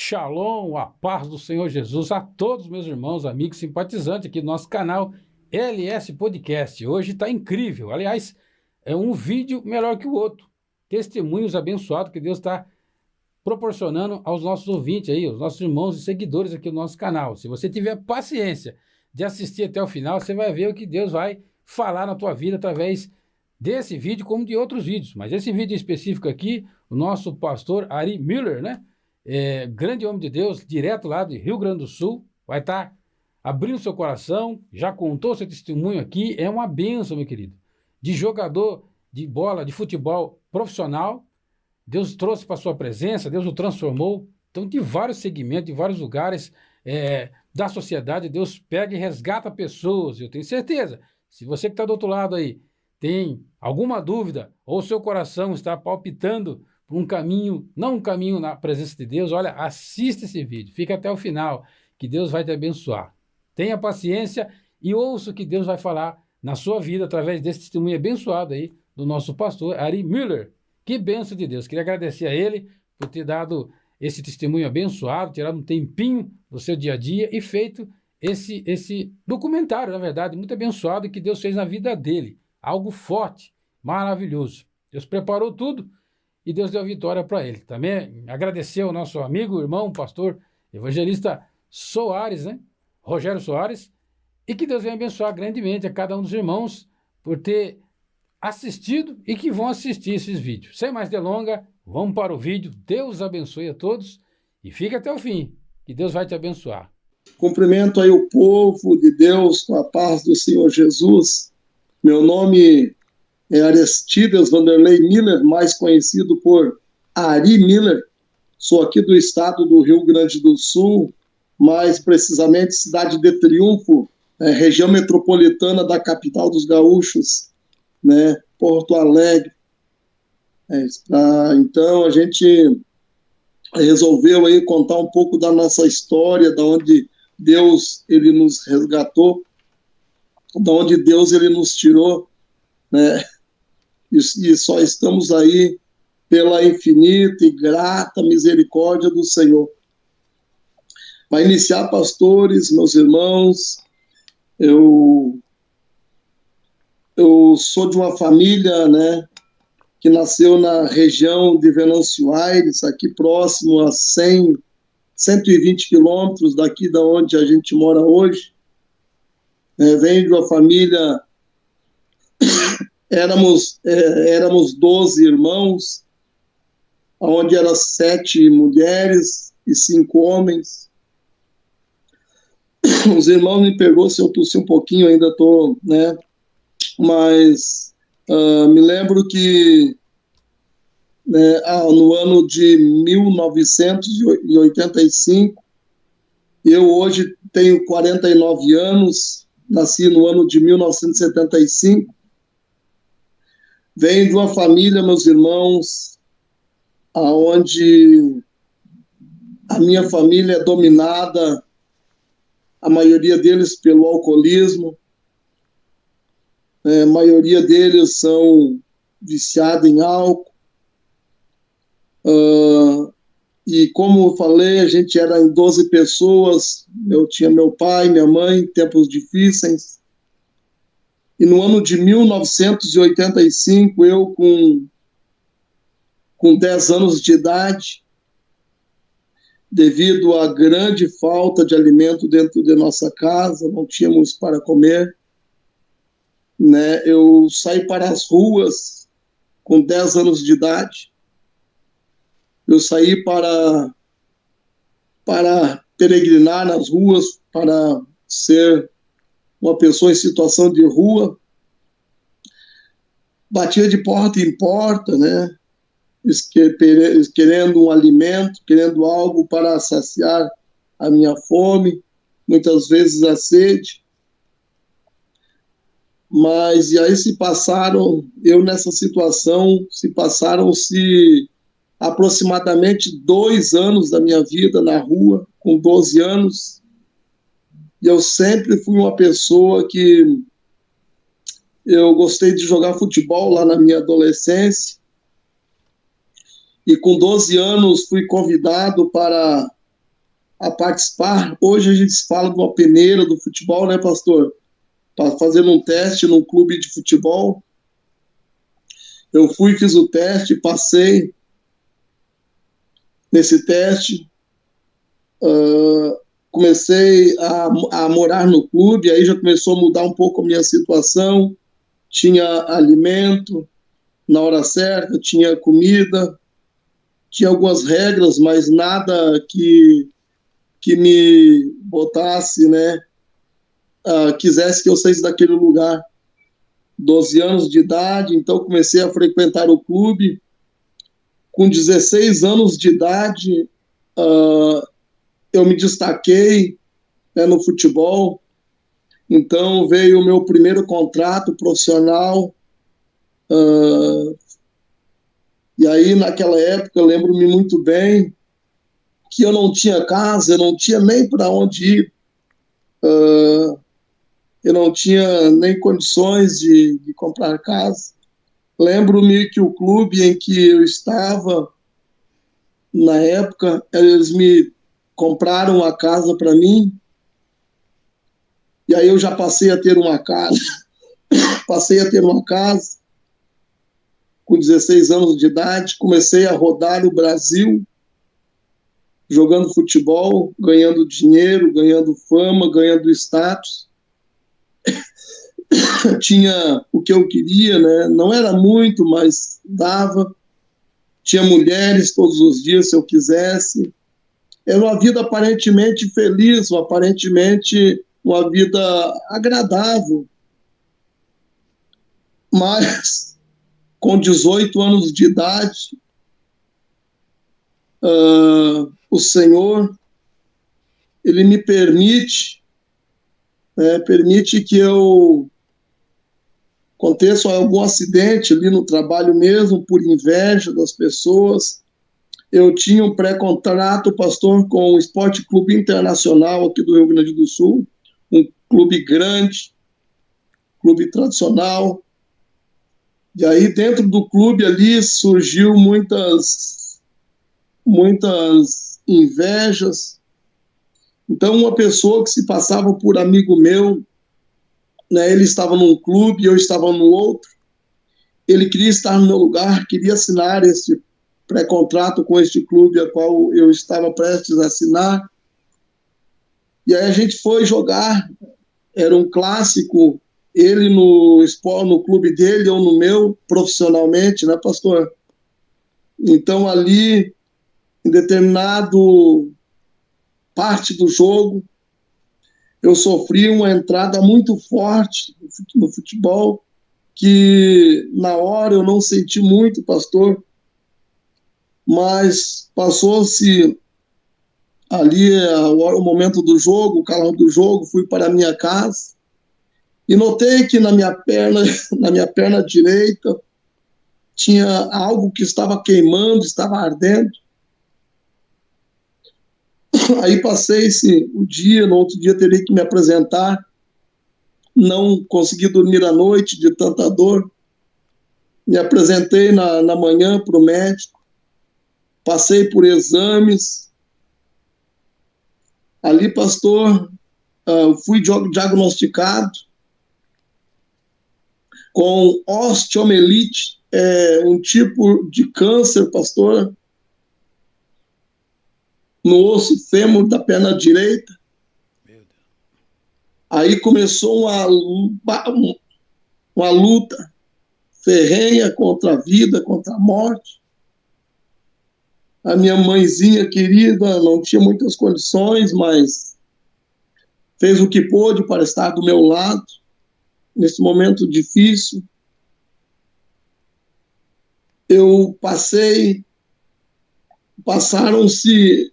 Shalom, a paz do Senhor Jesus a todos meus irmãos, amigos, simpatizantes aqui do nosso canal LS Podcast. Hoje está incrível, aliás, é um vídeo melhor que o outro. Testemunhos abençoados que Deus está proporcionando aos nossos ouvintes aí, aos nossos irmãos e seguidores aqui do nosso canal. Se você tiver paciência de assistir até o final, você vai ver o que Deus vai falar na tua vida através desse vídeo como de outros vídeos. Mas esse vídeo específico aqui, o nosso pastor Ari Miller, né? Grande homem de Deus, direto lá de Rio Grande do Sul, vai estar abrindo seu coração, já contou seu testemunho aqui, é uma bênção, meu querido. De jogador de bola, de futebol profissional, Deus trouxe para sua presença, Deus o transformou. Então, de vários segmentos, de vários lugares da sociedade, Deus pega e resgata pessoas. Eu tenho certeza, se você que está do outro lado aí tem alguma dúvida, ou seu coração está palpitando por um caminho, não um caminho na presença de Deus, olha, assista esse vídeo, fica até o final, que Deus vai te abençoar. Tenha paciência e ouça o que Deus vai falar na sua vida através desse testemunho abençoado aí do nosso pastor Ari Miller. Que bênção de Deus. Queria agradecer a ele por ter dado esse testemunho abençoado, tirado um tempinho do seu dia a dia e feito esse documentário, na verdade, muito abençoado que Deus fez na vida dele. Algo forte, maravilhoso. Deus preparou tudo e Deus deu a vitória para ele. Também agradecer ao nosso amigo, irmão, pastor, evangelista Soares, né? Rogério Soares, e que Deus venha abençoar grandemente a cada um dos irmãos por ter assistido e que vão assistir esses vídeos. Sem mais delongas, vamos para o vídeo. Deus abençoe a todos e fique até o fim, que Deus vai te abençoar. Cumprimento aí o povo de Deus com a paz do Senhor Jesus. Meu nome é Aristides Vanderlei Miller, mais conhecido por Ari Miller. Sou aqui do estado do Rio Grande do Sul, mais precisamente cidade de Triunfo, região metropolitana da capital dos gaúchos, né, Porto Alegre. Então a gente resolveu aí contar um pouco da nossa história, da onde Deus ele nos resgatou, da onde Deus ele nos tirou, né? E só estamos aí pela infinita e grata misericórdia do Senhor. Para iniciar, pastores, meus irmãos, eu sou de uma família, né, que nasceu na região de Venâncio Aires, aqui próximo a 120 quilômetros daqui da onde a gente mora hoje. Venho de uma família, éramos 12 irmãos, onde eram 7 mulheres e 5 homens. Os irmãos me perdoam se eu tossi um pouquinho, ainda estou, né? Mas me lembro que no ano de 1985, eu hoje tenho 49 anos, nasci no ano de 1975, venho de uma família, meus irmãos, onde a minha família é dominada, a maioria deles pelo alcoolismo, a maioria deles são viciados em álcool, e como eu falei, a gente era em 12 pessoas, eu tinha meu pai, minha mãe, tempos difíceis, e no ano de 1985, eu com 10 anos de idade, devido à grande falta de alimento dentro de nossa casa, não tínhamos para comer, né? Eu saí para as ruas com 10 anos de idade. Eu saí para peregrinar nas ruas, para ser uma pessoa em situação de rua. Batia de porta em porta, né? Querendo um alimento, querendo algo para saciar a minha fome, muitas vezes a sede. Mas e aí eu nessa situação, se passaram-se aproximadamente 2 anos da minha vida na rua, com 12 anos, e eu sempre fui uma pessoa que eu gostei de jogar futebol lá na minha adolescência, e com 12 anos fui convidado para a participar. Hoje a gente fala de uma peneira do futebol, né, pastor? Fazendo um teste num clube de futebol. Eu fui, fiz o teste, passei nesse teste, comecei a morar no clube, aí já começou a mudar um pouco a minha situação, tinha alimento na hora certa, tinha comida, tinha algumas regras, mas nada que me botasse, né, quisesse que eu saísse daquele lugar. 12 anos de idade, então comecei a frequentar o clube. Com 16 anos de idade, eu me destaquei, né, no futebol. Então veio o meu primeiro contrato profissional. E aí, naquela época, eu lembro-me muito bem que eu não tinha casa, eu não tinha nem para onde ir. Eu não tinha nem condições de comprar casa. Lembro-me que o clube em que eu estava, na época, eles me compraram uma casa para mim, e aí eu já passei a ter uma casa, com 16 anos de idade, comecei a rodar o Brasil, jogando futebol, ganhando dinheiro, ganhando fama, ganhando status. Tinha o que eu queria, né? Não era muito, mas dava. Tinha mulheres todos os dias, se eu quisesse. Era uma vida aparentemente feliz, aparentemente uma vida agradável. Mas, com 18 anos de idade, o Senhor, Ele me permite que eu aconteça algum acidente ali no trabalho mesmo, por inveja das pessoas. Eu tinha um pré-contrato, pastor, com o Esporte Clube Internacional aqui do Rio Grande do Sul, um clube grande, clube tradicional. E aí, dentro do clube ali, surgiu muitas invejas. Então, uma pessoa que se passava por amigo meu, né, ele estava num clube, eu estava no outro, ele queria estar no meu lugar, queria assinar esse pré-contrato com este clube a qual eu estava prestes a assinar. E aí a gente foi jogar, era um clássico, ele no clube dele, eu no meu, profissionalmente, né, pastor? Então ali, em determinado parte do jogo, eu sofri uma entrada muito forte no futebol, que na hora eu não senti muito, pastor, mas passou-se ali o momento do jogo, o calor do jogo, fui para a minha casa e notei que na minha perna direita tinha algo que estava queimando, estava ardendo. Aí passei-se o dia, no outro dia teria que me apresentar, não consegui dormir à noite de tanta dor. Me apresentei na manhã para o médico, passei por exames. Ali, pastor, fui diagnosticado com osteomielite, um tipo de câncer, pastor, no osso fêmur da perna direita. Aí começou uma luta ferrenha contra a vida, contra a morte. A minha mãezinha querida não tinha muitas condições, mas fez o que pôde para estar do meu lado nesse momento difícil. Passaram-se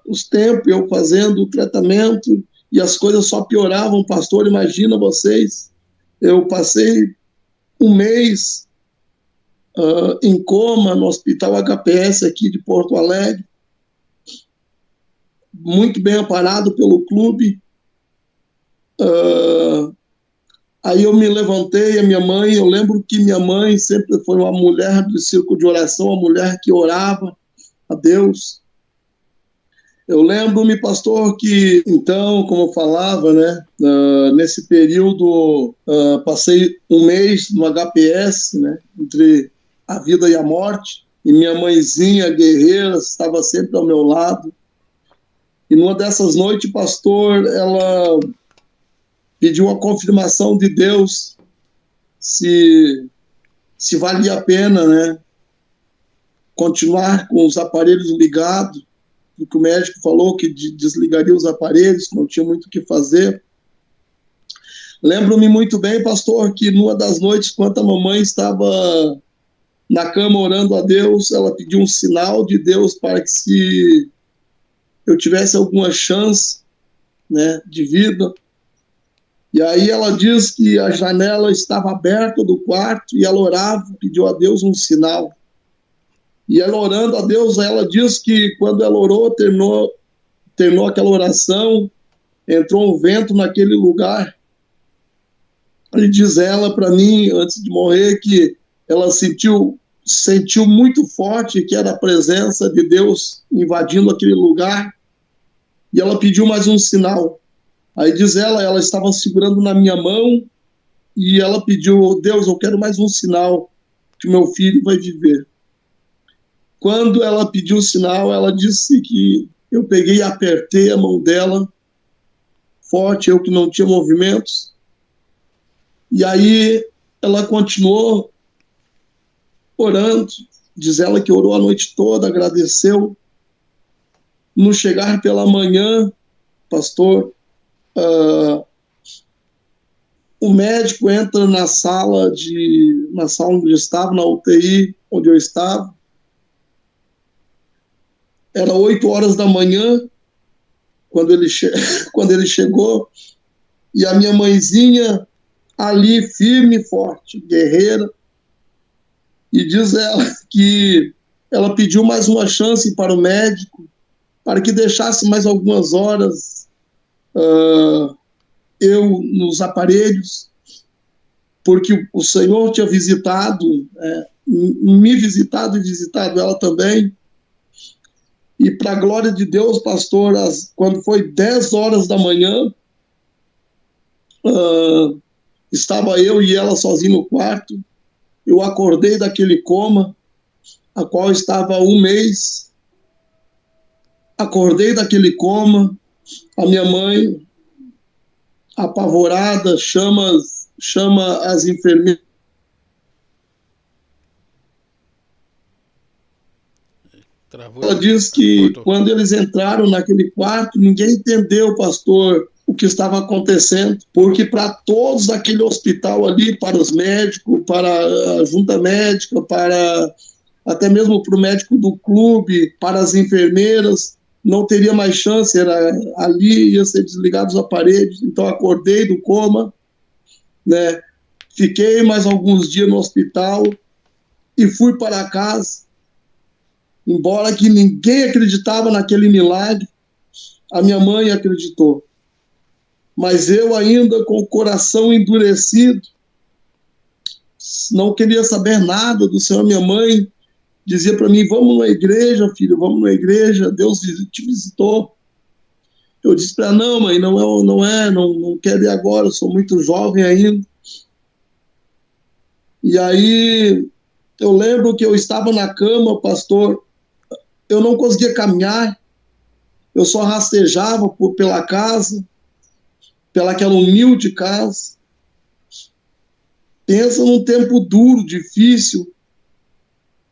os tempos, eu fazendo o tratamento, e as coisas só pioravam, pastor, imagina vocês. Eu passei um mês em coma no Hospital HPS aqui de Porto Alegre, muito bem amparado pelo clube. Aí eu me levantei, a minha mãe, eu lembro que minha mãe sempre foi uma mulher do círculo de oração, uma mulher que orava a Deus. Eu lembro-me, pastor, que então, como eu falava, né, nesse período, passei um mês no HPS, né, entre a vida e a morte, e minha mãezinha guerreira estava sempre ao meu lado. E numa dessas noites, pastor, ela pediu a confirmação de Deus se valia a pena, né, continuar com os aparelhos ligados, porque o médico falou que desligaria os aparelhos, que não tinha muito o que fazer. Lembro-me muito bem, pastor, que numa das noites, quando a mamãe estava na cama orando a Deus, ela pediu um sinal de Deus para que, se eu tivesse alguma chance, né, de vida. E aí ela diz que a janela estava aberta do quarto e ela orava, pediu a Deus um sinal. E ela orando a Deus, ela diz que quando ela orou, terminou aquela oração, entrou um vento naquele lugar. E diz ela para mim, antes de morrer, que ela sentiu muito forte que era a presença de Deus invadindo aquele lugar. E ela pediu mais um sinal. Aí diz ela estava segurando na minha mão e ela pediu: Deus, eu quero mais um sinal que meu filho vai viver. Quando ela pediu o sinal, ela disse que eu peguei e apertei a mão dela forte, eu que não tinha movimentos. E aí ela continuou orando, diz ela que orou a noite toda, agradeceu. No chegar pela manhã, pastor, o médico entra na sala onde eu estava, na UTI, onde eu estava. Era 8 horas da manhã, quando ele chegou, e a minha mãezinha ali, firme e forte, guerreira, e diz ela que ela pediu mais uma chance para o médico, para que deixasse mais algumas horas eu nos aparelhos, porque o Senhor tinha visitado, me visitado e visitado ela também. E para a glória de Deus, pastor, quando foi 10 horas da manhã, estava eu e ela sozinho no quarto. Eu acordei daquele coma, a qual estava há um mês. Acordei daquele coma, a minha mãe, apavorada, chama as enfermeiras. Ela diz que quando eles entraram naquele quarto, ninguém entendeu, pastor, o que estava acontecendo, porque para todos daquele hospital ali, para os médicos, para a junta médica, para até mesmo para o médico do clube, para as enfermeiras, não teria mais chance, ali ia ser desligados os aparelhos. Então acordei do coma, né? Fiquei mais alguns dias no hospital e fui para casa. Embora que ninguém acreditava naquele milagre, a minha mãe acreditou. Mas eu ainda com o coração endurecido, não queria saber nada do Senhor. Minha mãe dizia para mim: vamos na igreja, filho, vamos na igreja, Deus te visitou. Eu disse para ela: não, mãe, não quero ir agora, eu sou muito jovem ainda. E aí eu lembro que eu estava na cama, pastor, eu não conseguia caminhar, eu só rastejava pela casa, pelaquela humilde casa. Pensa num tempo duro, difícil,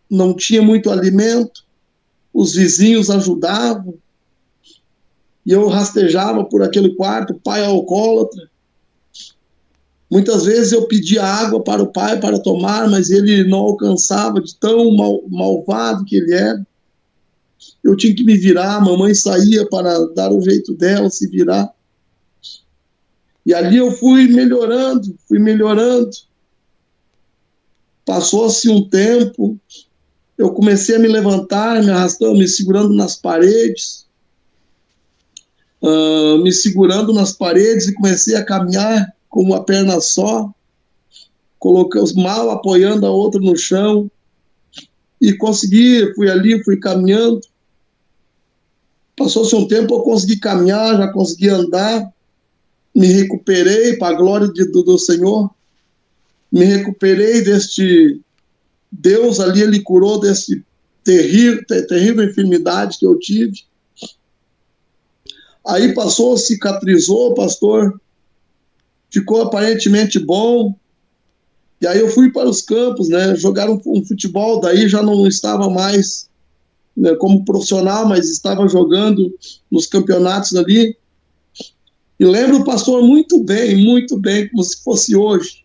não tinha muito alimento, os vizinhos ajudavam, e eu rastejava por aquele quarto, pai alcoólatra. Muitas vezes eu pedia água para o pai para tomar, mas ele não alcançava, de tão malvado que ele era. Eu tinha que me virar, a mamãe saía para dar o jeito dela, se virar. E ali eu fui melhorando. Passou-se um tempo, eu comecei a me levantar, me arrastando, me segurando nas paredes, e comecei a caminhar com uma perna só, mal apoiando a outra no chão, e consegui, fui caminhando. Passou-se um tempo, eu consegui caminhar, já consegui andar, me recuperei para a glória do Senhor, me recuperei deste... Deus ali, ele curou desse terrível enfermidade que eu tive. Aí passou, cicatrizou, pastor, ficou aparentemente bom. E aí eu fui para os campos, né, jogar um futebol, daí já não estava mais, né, como profissional, mas estava jogando nos campeonatos ali. E lembro, pastor, muito bem, como se fosse hoje.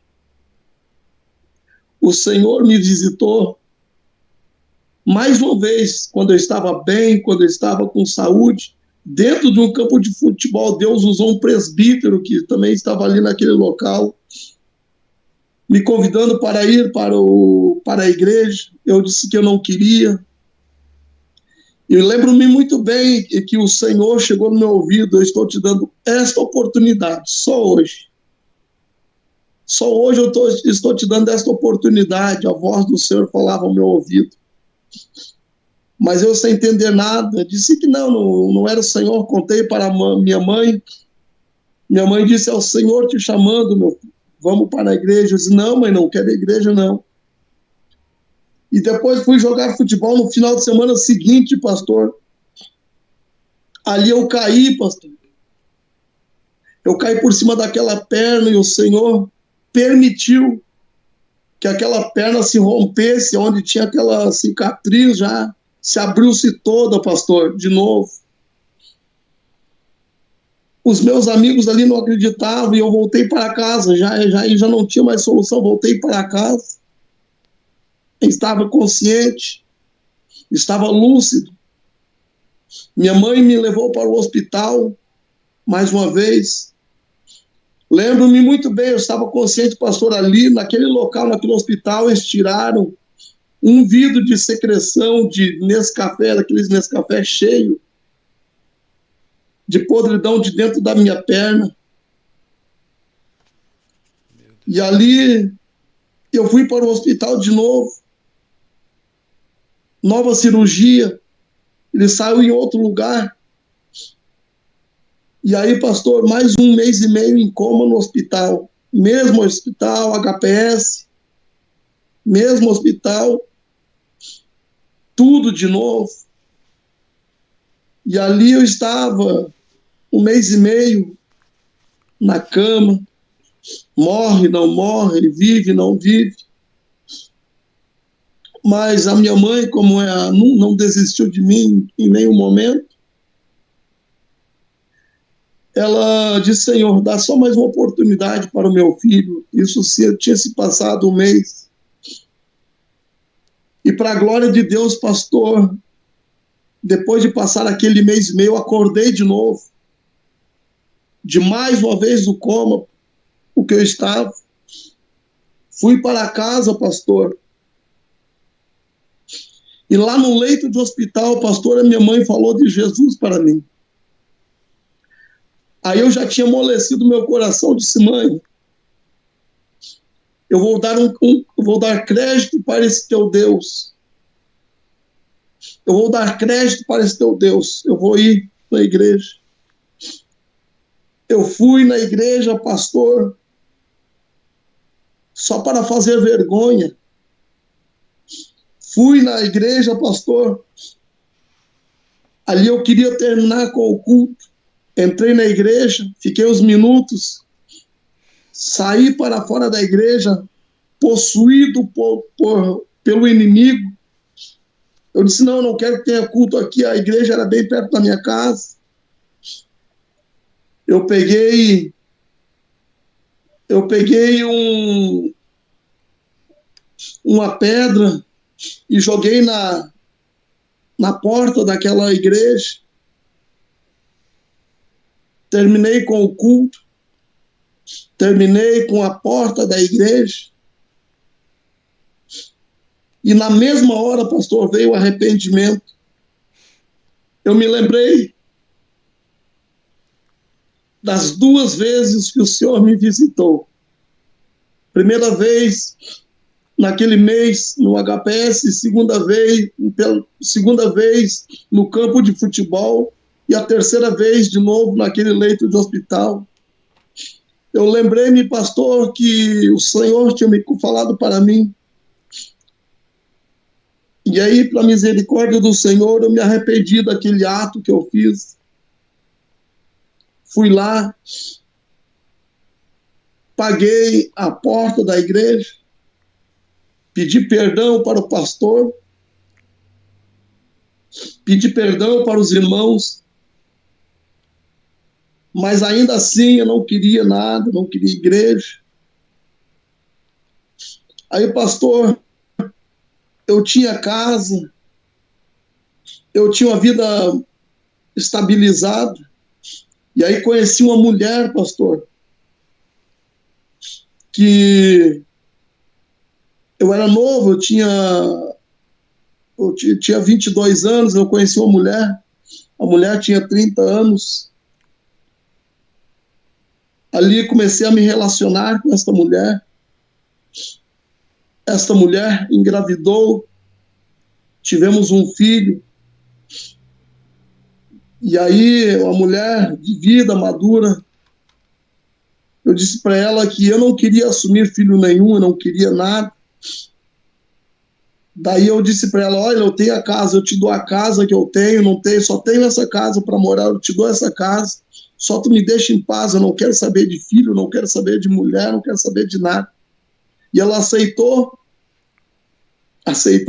O Senhor me visitou mais uma vez, quando eu estava bem, quando eu estava com saúde, dentro de um campo de futebol. Deus usou um presbítero que também estava ali naquele local, me convidando para ir para a igreja. Eu disse que eu não queria. E lembro-me muito bem que o Senhor chegou no meu ouvido: eu estou te dando esta oportunidade, só hoje. Só hoje eu estou te dando esta oportunidade. A voz do Senhor falava ao meu ouvido. Mas eu, sem entender nada, disse que não era o Senhor. Contei para minha mãe. Minha mãe disse: é o Senhor te chamando, meu filho. Vamos para a igreja. Eu disse: não, mãe, não quero igreja, não. E depois fui jogar futebol no final de semana seguinte, pastor. Ali eu caí, pastor. Eu caí por cima daquela perna e o Senhor permitiu que aquela perna se rompesse, onde tinha aquela cicatriz já, se abriu-se toda, pastor, de novo. Os meus amigos ali não acreditavam e eu voltei para casa, já não tinha mais solução, voltei para casa. Estava consciente, estava lúcido. Minha mãe me levou para o hospital, mais uma vez. Lembro-me muito bem, eu estava consciente, pastor, ali, naquele local, naquele hospital, eles tiraram um vidro de secreção de Nescafé, daqueles Nescafé cheio de podridão de dentro da minha perna. E ali eu fui para o hospital de novo. Nova cirurgia. Ele saiu em outro lugar. E aí, pastor, mais 1 mês e meio em coma no hospital. Mesmo hospital, HPS. Mesmo hospital. Tudo de novo. E ali eu estava 1 mês e meio na cama. Morre, não morre, vive, não vive. Mas a minha mãe, como não desistiu de mim em nenhum momento, ela disse: Senhor, dá só mais uma oportunidade para o meu filho. Isso tinha se passado 1 mês. E para a glória de Deus, pastor, depois de passar aquele mês e meio, eu acordei de novo. De mais uma vez o coma, o que eu estava. Fui para casa, pastor. E lá no leito de hospital, pastor, a minha mãe falou de Jesus para mim. Aí eu já tinha amolecido meu coração, disse: mãe, eu vou dar crédito para esse teu Deus. Eu vou dar crédito para esse teu Deus. Eu vou ir na igreja. Eu fui na igreja, pastor, só para fazer vergonha. Fui na igreja, pastor. Ali eu queria terminar com o culto. Entrei na igreja, fiquei uns minutos, saí para fora da igreja, possuído pelo inimigo. Eu disse: não quero que tenha culto aqui. A igreja era bem perto da minha casa. Eu peguei uma pedra e joguei na porta daquela igreja. Terminei com o culto, terminei com a porta da igreja. E na mesma hora, pastor, veio o arrependimento. Eu me lembrei das 2 vezes que o Senhor me visitou. Primeira vez naquele mês no HPS, segunda vez no campo de futebol. e a terceira vez, de novo, naquele leito de hospital. Eu lembrei-me, pastor, que o Senhor tinha me falado para mim. E aí, para a misericórdia do Senhor, eu me arrependi daquele ato que eu fiz. Fui lá, paguei a porta da igreja, pedi perdão para o pastor, pedi perdão para os irmãos, mas ainda assim eu não queria nada, não queria igreja. Aí, pastor, eu tinha casa, eu tinha uma vida estabilizada, e aí conheci uma mulher, pastor, que eu era novo, eu tinha 22 anos, eu conheci uma mulher, a mulher tinha 30 anos. Ali comecei a me relacionar com esta mulher. Esta mulher engravidou, tivemos um filho. E aí, uma mulher de vida madura, eu disse para ela que eu não queria assumir filho nenhum, eu não queria nada. Daí eu disse para ela, olha, eu tenho a casa, eu te dou a casa que eu tenho, não tenho, só tenho essa casa para morar, eu te dou essa casa, só tu me deixa em paz, eu não quero saber de filho, não quero saber de mulher, não quero saber de nada. E ela aceitou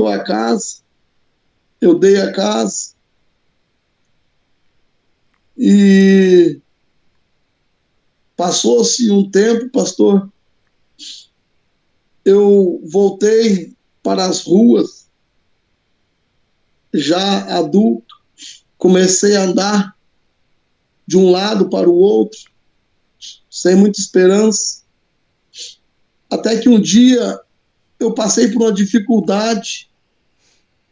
a casa, eu dei a casa, e passou-se um tempo, pastor, eu voltei para as ruas, já adulto, comecei a andar de um lado para o outro, sem muita esperança, até que um dia eu passei por uma dificuldade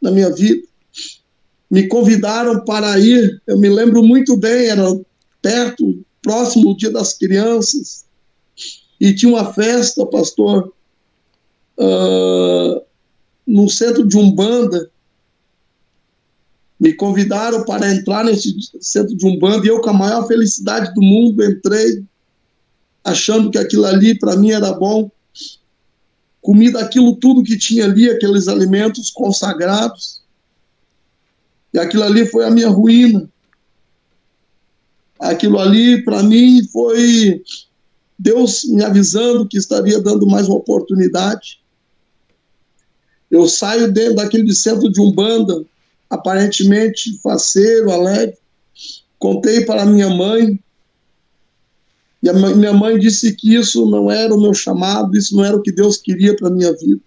na minha vida, me convidaram para ir, eu me lembro muito bem, era perto, próximo do Dia das Crianças, e tinha uma festa, pastor, no centro de Umbanda. Me convidaram para entrar nesse centro de Umbanda e eu, com a maior felicidade do mundo, entrei, achando que aquilo ali para mim era bom. Comi daquilo tudo que tinha ali, aqueles alimentos consagrados. E aquilo ali foi a minha ruína. Aquilo ali, para mim, foi Deus me avisando que estaria dando mais uma oportunidade. Eu saio dentro daquele centro de Umbanda, aparentemente faceiro, alegre. Contei para minha mãe, e a minha mãe disse que isso não era o meu chamado, isso não era o que Deus queria para a minha vida.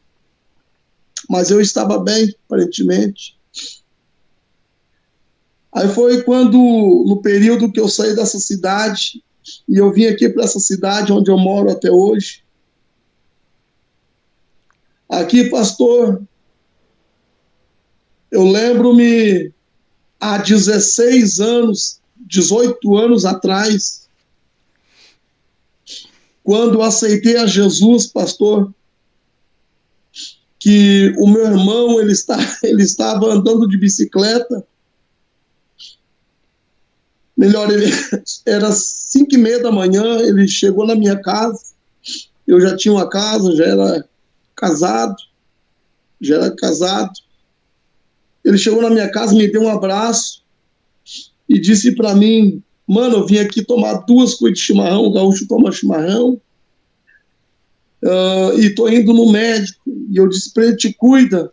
Mas eu estava bem, aparentemente. Aí foi quando, no período que eu saí dessa cidade, e eu vim aqui para essa cidade onde eu moro até hoje. Aqui, pastor, eu lembro-me há 16 anos, 18 anos atrás, quando eu aceitei a Jesus, pastor, que o meu irmão ele estava andando de bicicleta. Melhor, era 5h30 da manhã, ele chegou na minha casa, eu já tinha uma casa, já era casado. Ele chegou na minha casa, me deu um abraço e disse para mim, mano, eu vim aqui tomar 2 cuidas de chimarrão, o gaúcho toma chimarrão, e tô indo no médico. E eu disse para ele, te cuida.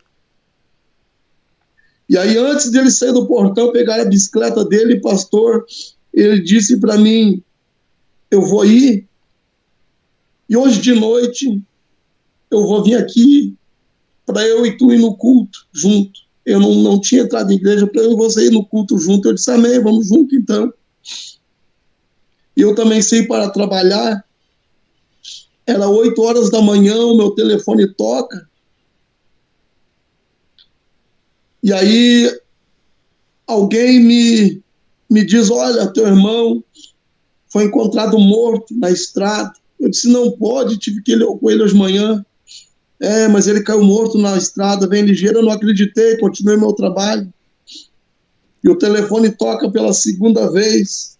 E aí, antes dele sair do portão, pegar a bicicleta dele, pastor, ele disse para mim, eu vou ir, e hoje de noite eu vou vir aqui para eu e tu ir no culto junto. Eu não tinha entrado na igreja, para eu e você ir no culto junto. Eu disse, amém, vamos junto então. E eu também saí para trabalhar. Era 8 horas da manhã, o meu telefone toca. E aí alguém me diz, olha, teu irmão foi encontrado morto na estrada. Eu disse, não pode, tive que ir com ele hoje de manhã. Mas ele caiu morto na estrada, bem ligeiro. Eu não acreditei, continuei meu trabalho. E o telefone toca pela segunda vez.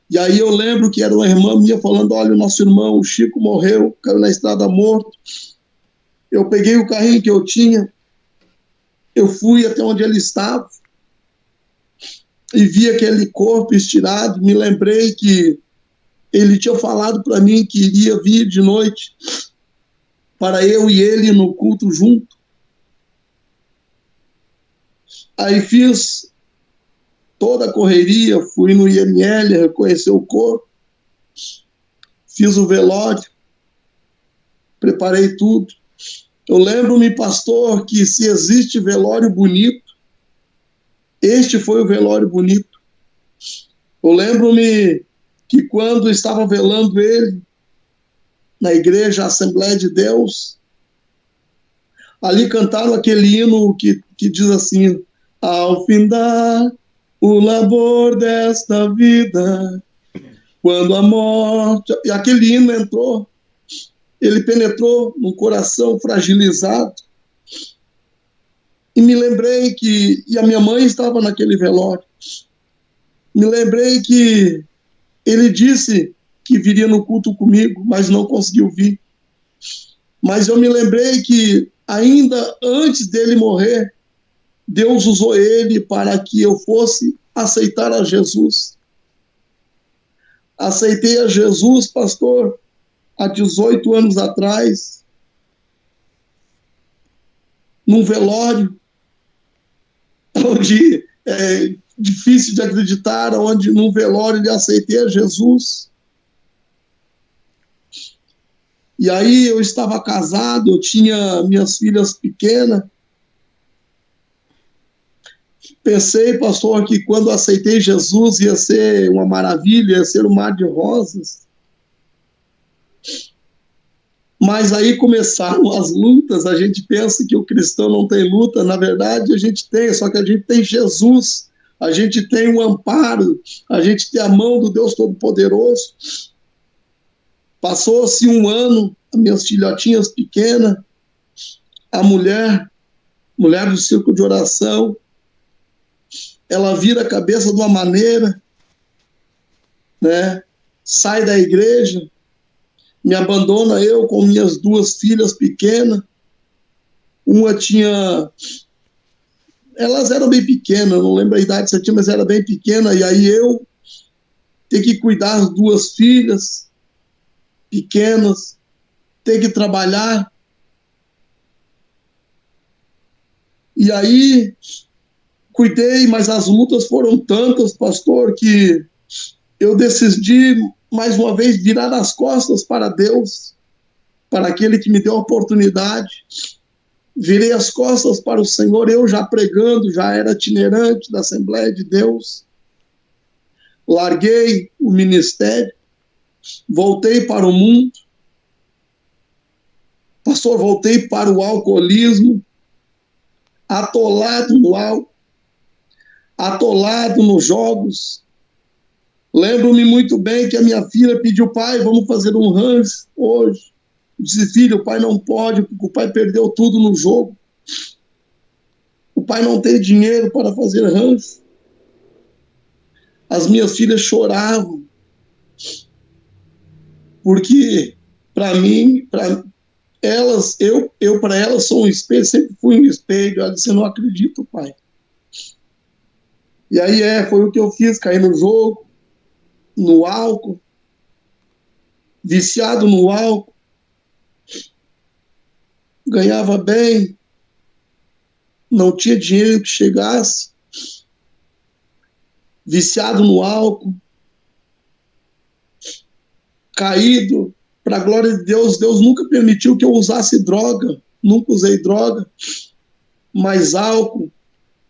E aí eu lembro que era uma irmã minha falando, olha, o nosso irmão, o Chico, morreu, caiu na estrada morto. Eu peguei o carrinho que eu tinha, eu fui até onde ele estava e vi aquele corpo estirado. Me lembrei que ele tinha falado para mim que iria vir de noite para eu e ele no culto junto. Aí fiz toda a correria, fui no IML, reconhecer o corpo, fiz o velório, preparei tudo. Eu lembro-me, pastor, que se existe velório bonito, este foi o velório bonito. Eu lembro-me que quando estava velando ele, na igreja Assembleia de Deus, ali cantaram aquele hino que diz assim, ao findar o labor desta vida, quando a morte... E aquele hino entrou, ele penetrou no coração fragilizado. E me lembrei que... E a minha mãe estava naquele velório. Me lembrei que ele disse que viria no culto comigo, mas não conseguiu vir. Mas eu me lembrei que ainda antes dele morrer, Deus usou ele para que eu fosse aceitar a Jesus. Aceitei a Jesus, pastor, há 18 anos atrás, num velório, onde é difícil de acreditar, onde num velório eu aceitei a Jesus. E aí eu estava casado, eu tinha minhas filhas pequenas. Pensei, pastor, que quando aceitei Jesus ia ser uma maravilha, ia ser um mar de rosas. Mas aí começaram as lutas, a gente pensa que o cristão não tem luta, na verdade a gente tem, só que a gente tem Jesus, a gente tem um amparo, a gente tem a mão do Deus Todo-Poderoso. Passou-se um ano, as minhas filhotinhas pequenas, a mulher do círculo de oração, ela vira a cabeça de uma maneira, né? Sai da igreja, me abandona eu com minhas duas filhas pequenas. Uma tinha... Elas eram bem pequenas, não lembro a idade certinha, mas era bem pequena, e aí eu ter que cuidar das duas filhas pequenas, ter que trabalhar. E aí cuidei, mas as lutas foram tantas, pastor, que eu decidi mais uma vez virar as costas para Deus, para aquele que me deu a oportunidade. Virei as costas para o Senhor, eu já pregando, já era itinerante da Assembleia de Deus. Larguei o ministério, voltei para o mundo. Pastor, voltei para o alcoolismo, atolado no álcool, atolado nos jogos. Lembro-me muito bem que a minha filha pediu, pai, vamos fazer um rancho hoje. Eu disse, filho, o pai não pode, porque o pai perdeu tudo no jogo. O pai não tem dinheiro para fazer rancho. As minhas filhas choravam, porque para mim, para elas, eu para elas sou um espelho, sempre fui um espelho. Ela disse, eu não acredito, pai. E aí foi o que eu fiz, caí no jogo, no álcool, viciado no álcool, ganhava bem, não tinha dinheiro que chegasse, viciado no álcool, caído. Para a glória de Deus, Deus nunca permitiu que eu usasse droga, nunca usei droga, mas álcool,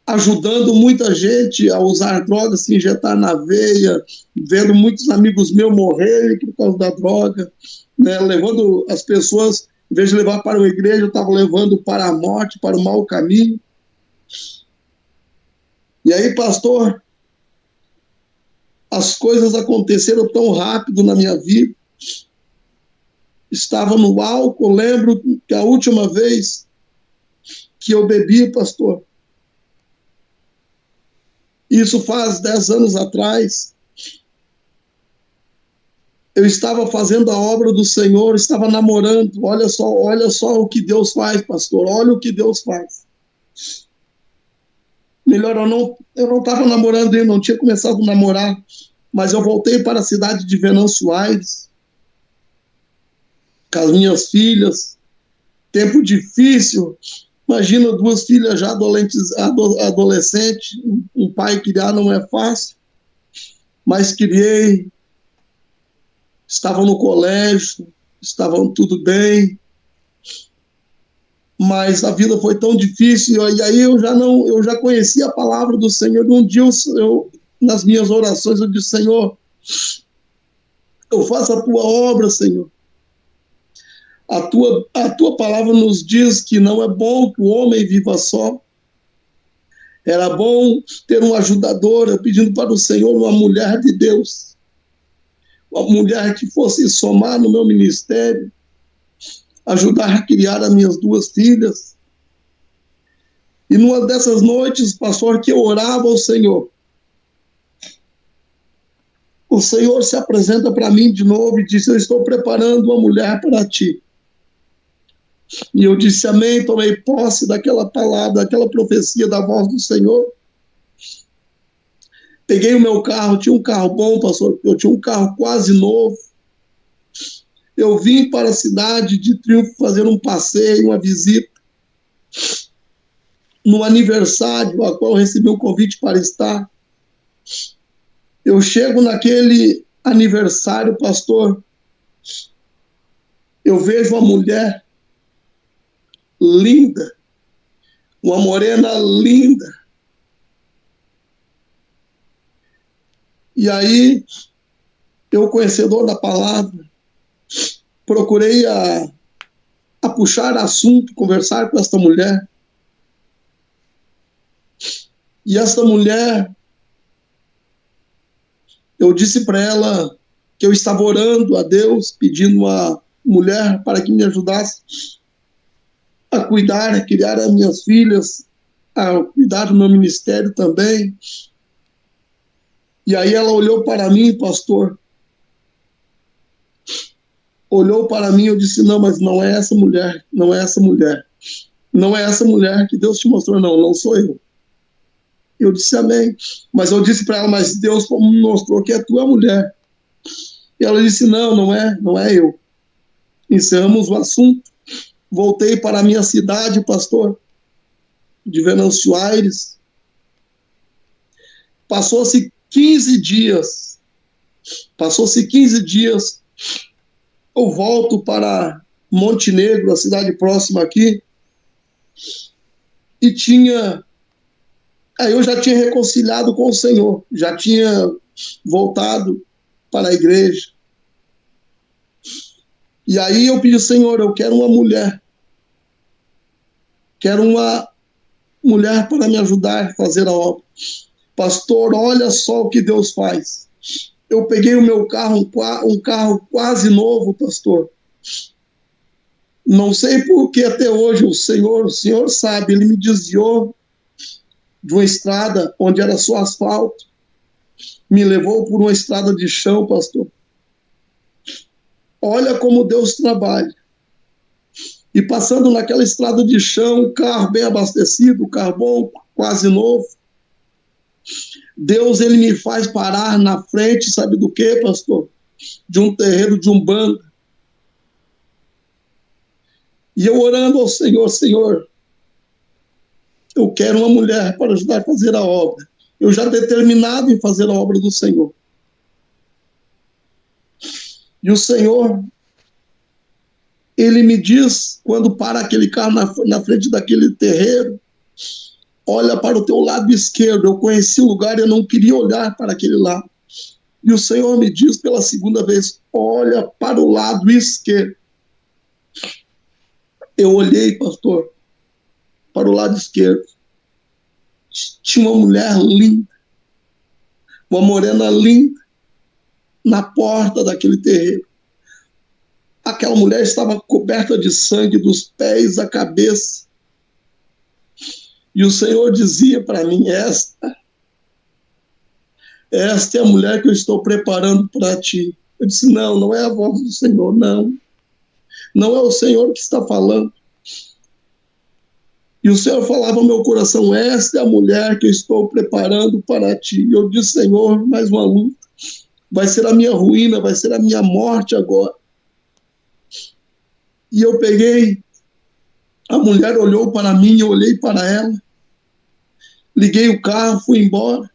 ajudando muita gente a usar droga, se injetar na veia, vendo muitos amigos meus morrerem por causa da droga, né? Levando as pessoas, em vez de levar para uma igreja, eu estava levando para a morte, para o mau caminho. E aí, pastor, as coisas aconteceram tão rápido na minha vida. Estava no álcool, lembro que a última vez que eu bebi, pastor, Isso faz 10 anos atrás. Eu estava fazendo a obra do Senhor, estava namorando. Olha só o que Deus faz, pastor. Olha o que Deus faz. Melhor, eu não estava namorando ainda, não tinha começado a namorar, mas eu voltei para a cidade de Venâncio Aires, com as minhas filhas. Tempo difícil. Imagina 2 filhas já adolescentes. Um pai criar não é fácil, mas criei. Estavam no colégio, estavam tudo bem, mas a vida foi tão difícil, e aí eu já conhecia a palavra do Senhor. Um dia nas minhas orações eu disse: Senhor, eu faço a tua obra, Senhor. A tua palavra nos diz que não é bom que o homem viva só. Era bom ter uma ajudadora, pedindo para o Senhor uma mulher de Deus, uma mulher que fosse somar no meu ministério, ajudar a criar as minhas 2 filhas. E numa dessas noites, pastor, que eu orava ao Senhor, o Senhor se apresenta para mim de novo e disse: eu estou preparando uma mulher para ti. E eu disse amém, tomei posse daquela palavra, daquela profecia da voz do Senhor. Peguei o meu carro, tinha um carro bom, pastor, eu tinha um carro quase novo. Eu vim para a cidade de Triunfo fazer um passeio, uma visita, no aniversário a qual eu recebi um convite para estar. Eu chego naquele aniversário, pastor, eu vejo uma mulher linda, uma morena linda. E aí, eu, conhecedor da palavra, procurei a puxar assunto, conversar com esta mulher. E esta mulher, eu disse para ela que eu estava orando a Deus, pedindo uma mulher para que me ajudasse a cuidar, a criar as minhas filhas, a cuidar do meu ministério também. E aí ela olhou para mim, pastor, olhou para mim, eu disse: não, mas não é essa mulher, não é essa mulher. Não é essa mulher que Deus te mostrou, não sou eu. Eu disse amém. Mas eu disse para ela: mas Deus me mostrou que é tua mulher. E ela disse: não é eu. Encerramos o assunto. Voltei para a minha cidade, pastor, de Venâncio Aires. Passou-se 15 dias. Eu volto para Montenegro, a cidade próxima aqui. E eu já tinha reconciliado com o Senhor, já tinha voltado para a igreja. E aí eu pedi: Senhor, eu quero uma mulher. Quero uma mulher para me ajudar a fazer a obra. Pastor, olha só o que Deus faz. Eu peguei o meu carro, um carro quase novo, pastor. Não sei por que até hoje o Senhor sabe, ele me desviou de uma estrada onde era só asfalto, me levou por uma estrada de chão, pastor. Olha como Deus trabalha. E passando naquela estrada de chão, um carro bem abastecido, um carro bom, quase novo. Deus, ele me faz parar na frente, sabe do quê, pastor? De um terreiro de Umbanda. E eu orando ao Senhor: Senhor, eu quero uma mulher para ajudar a fazer a obra. Eu já determinado em fazer a obra do Senhor. E o Senhor, ele me diz, quando para aquele carro na frente daquele terreiro: olha para o teu lado esquerdo. Eu conheci o lugar e eu não queria olhar para aquele lado. E o Senhor me diz pela segunda vez: olha para o lado esquerdo. Eu olhei, pastor, para o lado esquerdo. Tinha uma mulher linda, uma morena linda, na porta daquele terreiro. Aquela mulher estava coberta de sangue dos pés à cabeça. E o Senhor dizia para mim: esta esta é a mulher que eu estou preparando para ti. Eu disse, não, não é a voz do Senhor, não. Não é o Senhor que está falando. E o Senhor falava ao meu coração, esta é a mulher que eu estou preparando para ti. E eu disse, Senhor, mais uma luta. Vai ser a minha ruína, vai ser a minha morte agora. E eu peguei, a mulher olhou para mim, eu olhei para ela, liguei o carro, fui embora.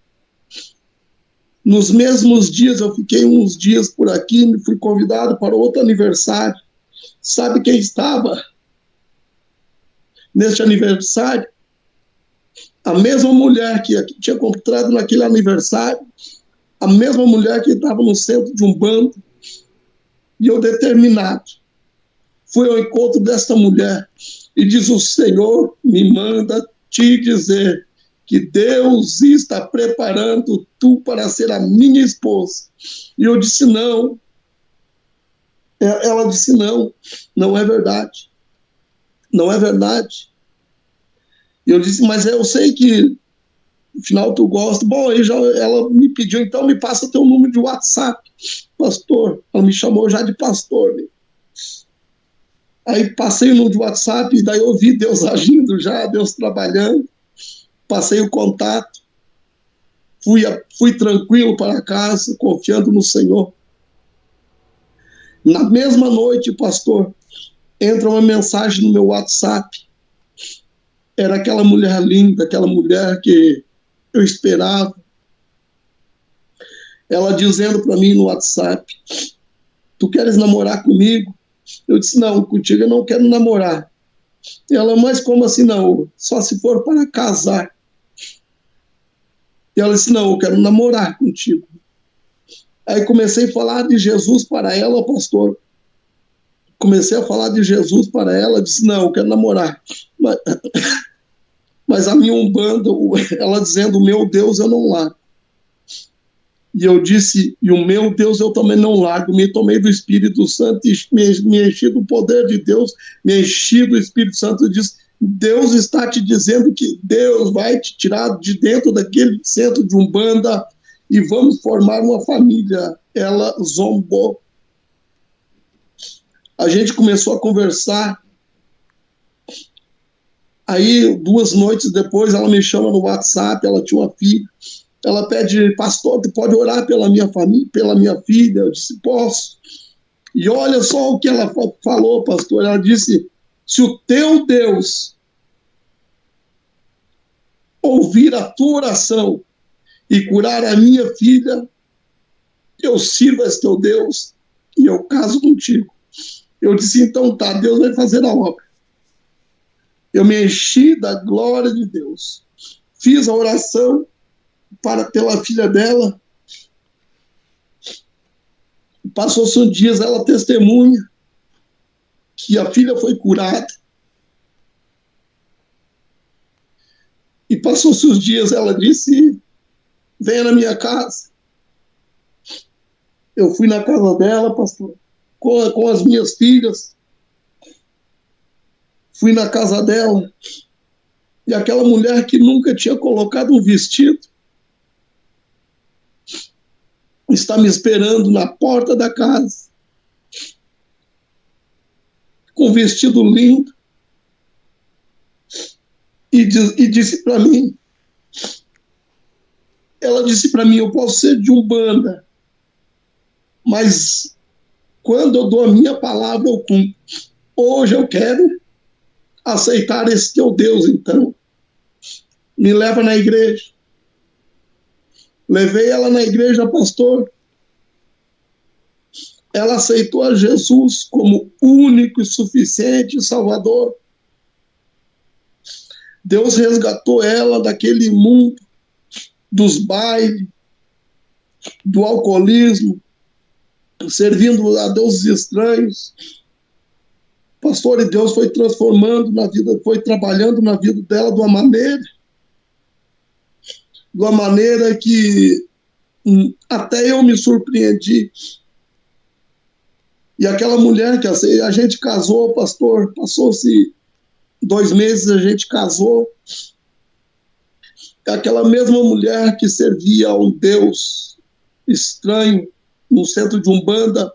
Nos mesmos dias, eu fiquei uns dias por aqui, fui convidado para outro aniversário. Sabe quem estava neste aniversário? A mesma mulher que tinha encontrado naquele aniversário, a mesma mulher que estava no centro de um bando, e eu determinado, fui ao encontro desta mulher, e diz, o Senhor me manda te dizer que Deus está preparando tu para ser a minha esposa. E eu disse, não. Ela disse, não, não é verdade. Não é verdade. E eu disse, mas eu sei que no final tu gosta. Bom, aí ela me pediu, então me passa teu número de WhatsApp, pastor. Ela me chamou já de pastor. Né? Aí passei o número de WhatsApp, e daí eu vi Deus agindo já, Deus trabalhando. Passei o contato. Fui tranquilo para casa, confiando no Senhor. Na mesma noite, pastor, entra uma mensagem no meu WhatsApp. Era aquela mulher linda, aquela mulher que eu esperava. Ela dizendo para mim no WhatsApp, tu queres namorar comigo? Eu disse, não, contigo eu não quero namorar. Ela, mas como assim não? Só se for para casar. E ela disse, não, eu quero namorar contigo. Aí comecei a falar de Jesus para ela, pastor. Comecei a falar de Jesus para ela, disse, não, eu quero namorar. Mas a minha Umbanda, ela dizendo, meu Deus, eu não largo. E eu disse, e o meu Deus eu também não largo. Me tomei do Espírito Santo, me enchi do poder de Deus, me enchi do Espírito Santo e disse, Deus está te dizendo que Deus vai te tirar de dentro daquele centro de Umbanda e vamos formar uma família. Ela zombou. A gente começou a conversar. Aí, 2 noites depois, ela me chama no WhatsApp, ela tinha uma filha. Ela pede, pastor, tu pode orar pela minha família, pela minha filha? Eu disse, posso. E olha só o que ela falou, pastor. Ela disse, se o teu Deus ouvir a tua oração e curar a minha filha, eu sirvo a esse teu Deus e eu caso contigo. Eu disse, então tá, Deus vai fazer a obra. Eu me enchi da glória de Deus. Fiz a oração pela filha dela. Passou-se um dia, ela testemunha que a filha foi curada. E passou-se os dias, ela disse, venha na minha casa. Eu fui na casa dela, pastor, com as minhas filhas. Fui na casa dela. E aquela mulher que nunca tinha colocado um vestido está me esperando na porta da casa. Com um vestido lindo. E disse para mim, ela disse para mim, eu posso ser de Umbanda, mas quando eu dou a minha palavra, eu cumpro. Hoje eu quero aceitar esse teu Deus, então. Me leva na igreja. Levei ela na igreja, pastor. Ela aceitou a Jesus como único e suficiente Salvador. Deus resgatou ela daquele mundo dos bailes, do alcoolismo, servindo a deuses estranhos. Pastor, e Deus foi transformando na vida, foi trabalhando na vida dela de uma maneira que até eu me surpreendi. E aquela mulher que a gente casou, pastor, passou-se 2 meses, a gente casou. É aquela mesma mulher que servia a um Deus estranho no centro de Umbanda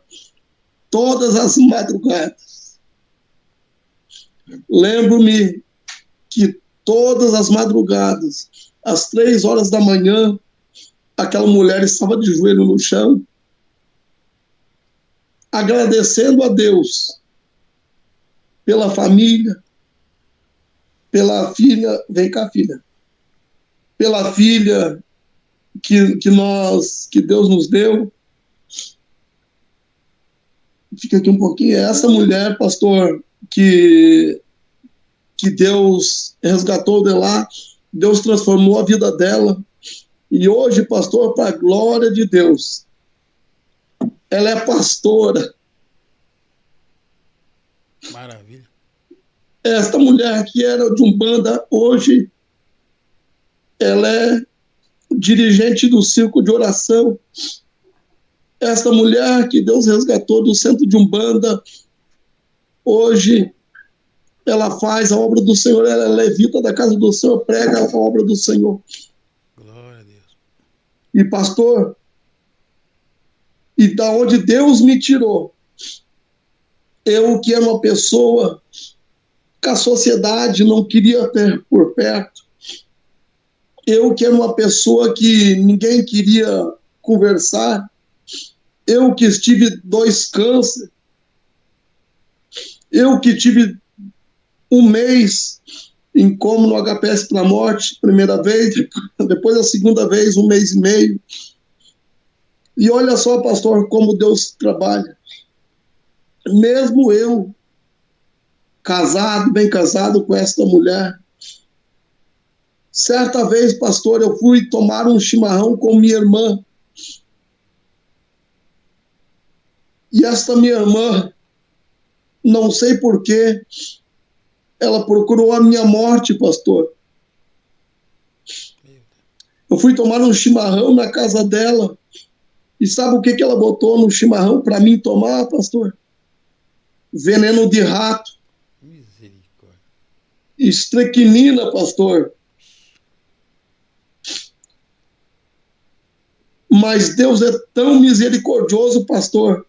todas as madrugadas. Lembro-me que todas as madrugadas, às 3 horas da manhã, aquela mulher estava de joelho no chão, agradecendo a Deus pela família, pela filha, vem cá, filha, pela filha que Deus nos deu. Fica aqui um pouquinho. É essa mulher, pastor, que Deus resgatou de lá, Deus transformou a vida dela. E hoje, pastor, para a glória de Deus, ela é pastora. Maravilha. Esta mulher que era de Umbanda, hoje ela é dirigente do círculo de oração. Esta mulher que Deus resgatou do centro de Umbanda, hoje ela faz a obra do Senhor, ela é levita da casa do Senhor, prega a obra do Senhor. Glória a Deus. E pastor, e da onde Deus me tirou, eu que era uma pessoa que a sociedade não queria ter por perto, eu que era uma pessoa que ninguém queria conversar, eu que tive 2 cânceres, eu que tive 1 mês em coma no HPS para a morte, primeira vez, depois a segunda vez, 1 mês e meio. E olha só, pastor, como Deus trabalha. Mesmo eu, casado, bem casado com esta mulher, certa vez, pastor, eu fui tomar um chimarrão com minha irmã. E esta minha irmã, não sei porquê, ela procurou a minha morte, pastor. Eu fui tomar um chimarrão na casa dela. E sabe o que ela botou no chimarrão para mim tomar, pastor? Veneno de rato. Misericórdia. Estrequinina, pastor. Mas Deus é tão misericordioso, pastor,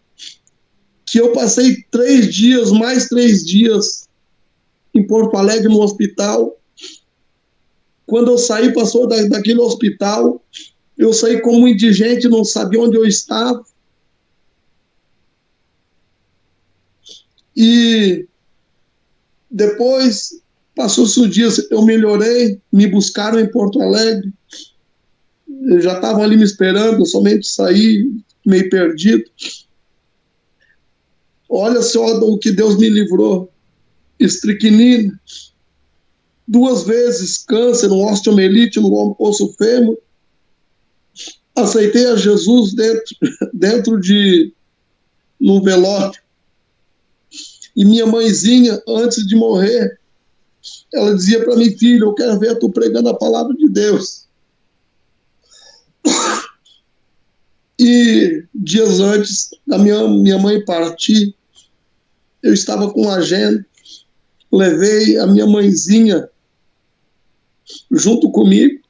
que eu passei 3 dias, mais 3 dias, em Porto Alegre, no hospital. Quando eu saí, pastor, daquele hospital, eu saí como indigente, não sabia onde eu estava. E depois, passou-se os dias, eu melhorei, me buscaram em Porto Alegre. Eu já estavam ali me esperando, eu somente saí, meio perdido. Olha só o que Deus me livrou. Estricnina, 2 vezes câncer, no osteomielite, no osso fêmur. Aceitei a Jesus dentro de no velório. E minha mãezinha, antes de morrer, ela dizia para mim: filho, eu quero ver tu pregando a palavra de Deus. E dias antes da minha mãe partir, eu estava com a agenda, levei a minha mãezinha junto comigo.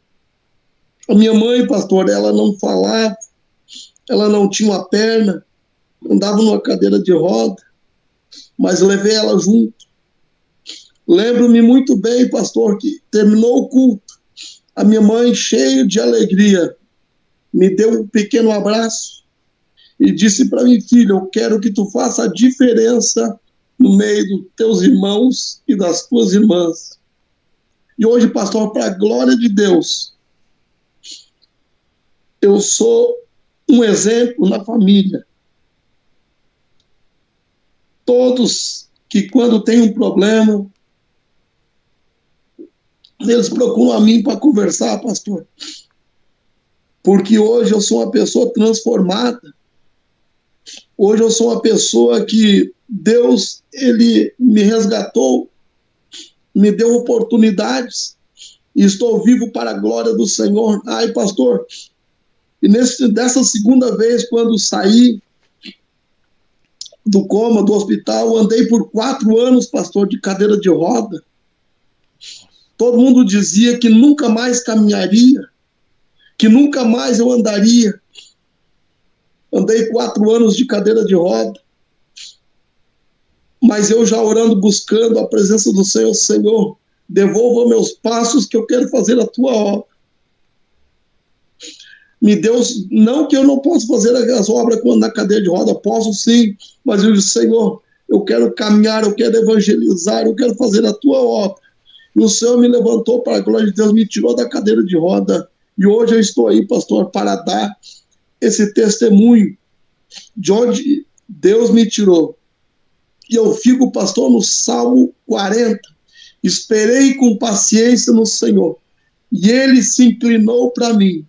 A minha mãe, pastor, ela não falava, ela não tinha uma perna, andava numa cadeira de roda, mas levei ela junto. Lembro-me muito bem, pastor, que terminou o culto, a minha mãe, cheia de alegria, me deu um pequeno abraço e disse para mim: filho, eu quero que tu faça a diferença no meio dos teus irmãos e das tuas irmãs. E hoje, pastor, para a glória de Deus, eu sou um exemplo na família. Todos que, quando tem um problema, eles procuram a mim para conversar, pastor. Porque hoje eu sou uma pessoa transformada. Hoje eu sou uma pessoa que Deus, Ele me resgatou, me deu oportunidades, e estou vivo para a glória do Senhor. Ai, pastor, e dessa segunda vez, quando saí do coma, do hospital, andei por 4 anos, pastor, de cadeira de roda. Todo mundo dizia que nunca mais caminharia, que nunca mais eu andaria. Andei 4 anos de cadeira de roda, mas eu já orando, buscando a presença do Senhor. Senhor, devolva meus passos que eu quero fazer a tua obra. Me deu, não que eu não possa fazer as obras quando na cadeira de roda, posso sim, mas eu disse, Senhor, eu quero caminhar, eu quero evangelizar, eu quero fazer a tua obra. E o Senhor me levantou para a glória de Deus, me tirou da cadeira de roda, e hoje eu estou aí, pastor, para dar esse testemunho de onde Deus me tirou. E eu fico, pastor, no Salmo 40. Esperei com paciência no Senhor, e Ele se inclinou para mim.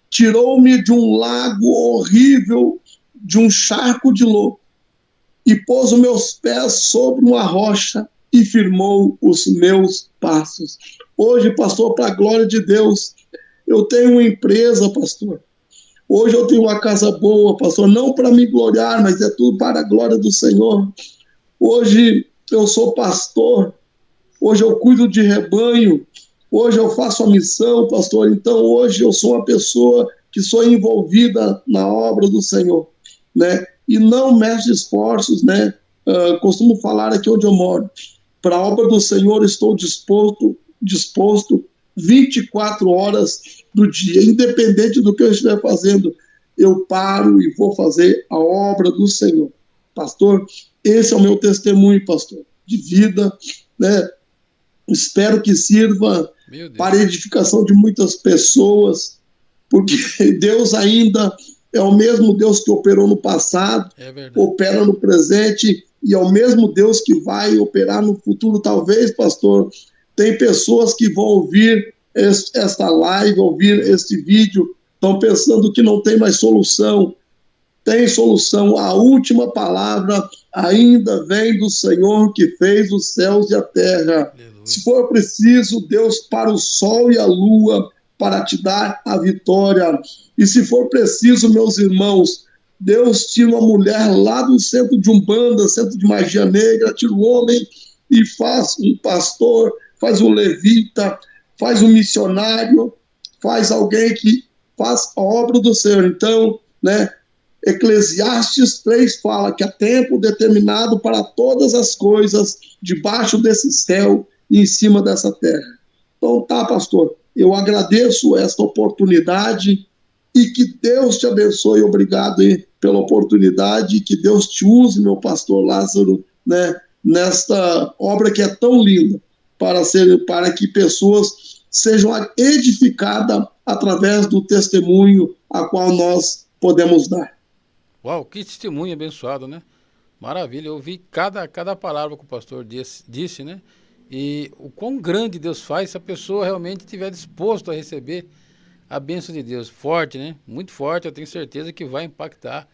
Tirou-me de um lago horrível, de um charco de lodo, e pôs os meus pés sobre uma rocha e firmou os meus passos. Hoje, pastor, para a glória de Deus, eu tenho uma empresa, pastor. Hoje eu tenho uma casa boa, pastor, não para me gloriar, mas é tudo para a glória do Senhor. Hoje eu sou pastor, hoje eu cuido de rebanho, hoje eu faço a missão, pastor. Então hoje eu sou uma pessoa que sou envolvida na obra do Senhor, né? E não meço esforços, né? Costumo falar aqui onde eu moro, para a obra do Senhor estou disposto 24 horas do dia, independente do que eu estiver fazendo, eu paro e vou fazer a obra do Senhor. Pastor, esse é o meu testemunho, pastor, de vida, né? Espero que sirva para a edificação de muitas pessoas, porque Deus ainda é o mesmo Deus que operou no passado, opera no presente, e é o mesmo Deus que vai operar no futuro. Talvez, pastor, tem pessoas que vão ouvir esta live, ouvir este vídeo, estão pensando que não tem mais solução. Tem solução. A última palavra ainda vem do Senhor que fez os céus e a terra. Aleluia. Se for preciso, Deus para o sol e a lua para te dar a vitória. E se for preciso, meus irmãos, Deus tira uma mulher lá do centro de Umbanda, centro de magia negra, tira o homem e faz um pastor, faz um levita, faz um missionário, faz alguém que faz a obra do Senhor. Então, né, Eclesiastes 3 fala que há tempo determinado para todas as coisas debaixo desse céu e em cima dessa terra. Então, tá, pastor, eu agradeço esta oportunidade e que Deus te abençoe. Obrigado aí pela oportunidade, que Deus te use, meu pastor Lázaro, né, nesta obra que é tão linda, para que pessoas sejam edificadas através do testemunho a qual nós podemos dar. Uau, que testemunho abençoado, né? Maravilha, eu ouvi cada palavra que o pastor disse, né? E o quão grande Deus faz se a pessoa realmente estiver disposto a receber a bênção de Deus. Forte, né? Muito forte, eu tenho certeza que vai impactar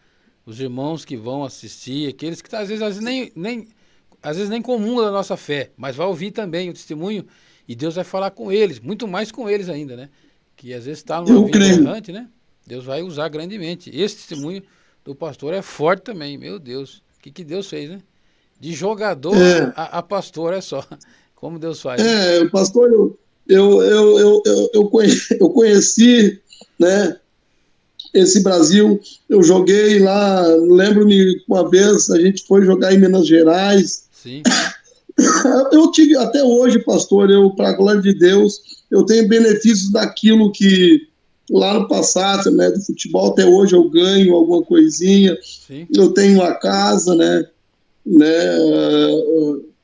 os irmãos que vão assistir, aqueles que às vezes nem comungam da nossa fé, mas vai ouvir também o testemunho e Deus vai falar com eles, muito mais com eles ainda, né? Que às vezes está numa vida errante, né? Deus vai usar grandemente. Esse testemunho do pastor é forte também, meu Deus. O que Deus fez, né? De jogador a pastor, é só. Como Deus faz. Né? Pastor, eu conheci, né, esse Brasil, eu joguei lá, lembro-me uma vez, a gente foi jogar em Minas Gerais. Sim. Eu tive, até hoje, pastor, para a glória de Deus, eu tenho benefícios daquilo que lá no passado, né, do futebol, até hoje eu ganho alguma coisinha. Sim. Eu tenho uma casa, né,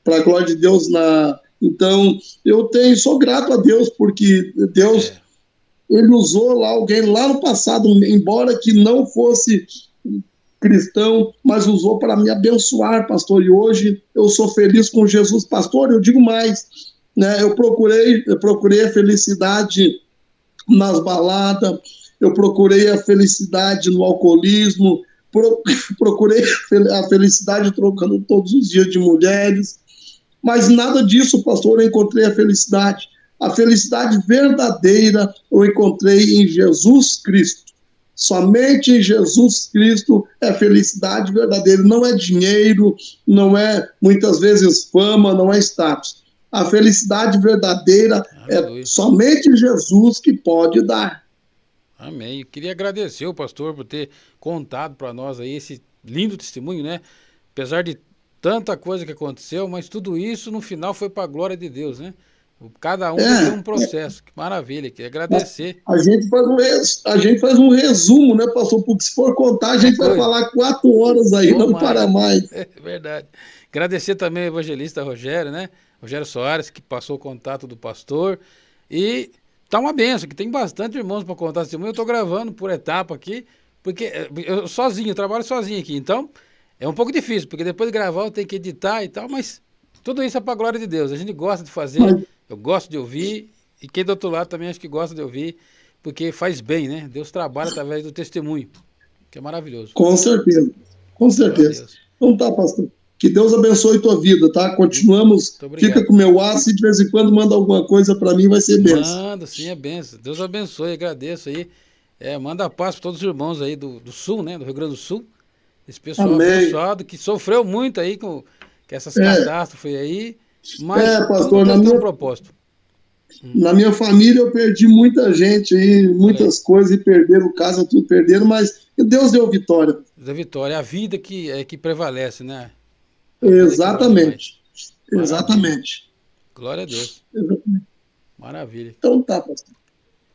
para a glória de Deus. Então, sou grato a Deus, porque Deus, Ele usou lá alguém lá no passado, embora que não fosse cristão, mas usou para me abençoar, pastor, e hoje eu sou feliz com Jesus. Pastor, eu digo mais, né, eu procurei a felicidade nas baladas, eu procurei a felicidade no alcoolismo, procurei a felicidade trocando todos os dias de mulheres, mas nada disso, pastor, eu encontrei a felicidade. A felicidade verdadeira eu encontrei em Jesus Cristo. Somente em Jesus Cristo é felicidade verdadeira. Não é dinheiro, não é muitas vezes fama, não é status. A felicidade verdadeira Aleluia. é somente Jesus que pode dar. Amém. Eu queria agradecer o pastor por ter contado para nós aí esse lindo testemunho, né? Apesar de tanta coisa que aconteceu, mas tudo isso no final foi para a glória de Deus, né? Cada um viveu um processo. Que maravilha. Queria agradecer. A gente faz um resumo, né, pastor? Porque se for contar, a gente vai falar 4 horas aí, não para mais. É verdade. Agradecer também ao evangelista Rogério, né? Rogério Soares, que passou o contato do pastor. E tá uma benção, que tem bastante irmãos para contar testemunho. Eu estou gravando por etapa aqui, porque eu sozinho, eu trabalho sozinho aqui. Então, é um pouco difícil, porque depois de gravar eu tenho que editar e tal, mas tudo isso é para a glória de Deus. A gente gosta de fazer, eu gosto de ouvir, e quem do outro lado também acho que gosta de ouvir, porque faz bem, né? Deus trabalha através do testemunho, que é maravilhoso. Com certeza, com certeza. Então tá, pastor. Que Deus abençoe tua vida, tá? Continuamos. Fica com o meu aço e de vez em quando manda alguma coisa para mim, vai ser benção. Manda, sim, é benção. Deus abençoe, agradeço aí. Manda a paz para todos os irmãos aí do Sul, né? Do Rio Grande do Sul. Esse pessoal abençoado que sofreu muito aí com essas catástrofes aí, mas pastor, Deus tem um propósito. Na minha família eu perdi muita gente aí, muitas coisas, e perderam casa, tudo perderam, mas Deus deu vitória. Deu vitória, é a vida que prevalece, né? Exatamente. Exatamente. Glória a Deus. Exatamente. Maravilha. Então tá, pastor.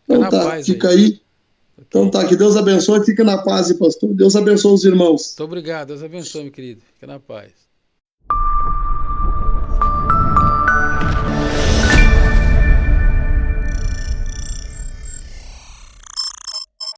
Então tá, fica aí. Então tá, que Deus abençoe, fica na paz, pastor. Deus abençoe os irmãos. Muito obrigado, Deus abençoe, meu querido. Fica na paz.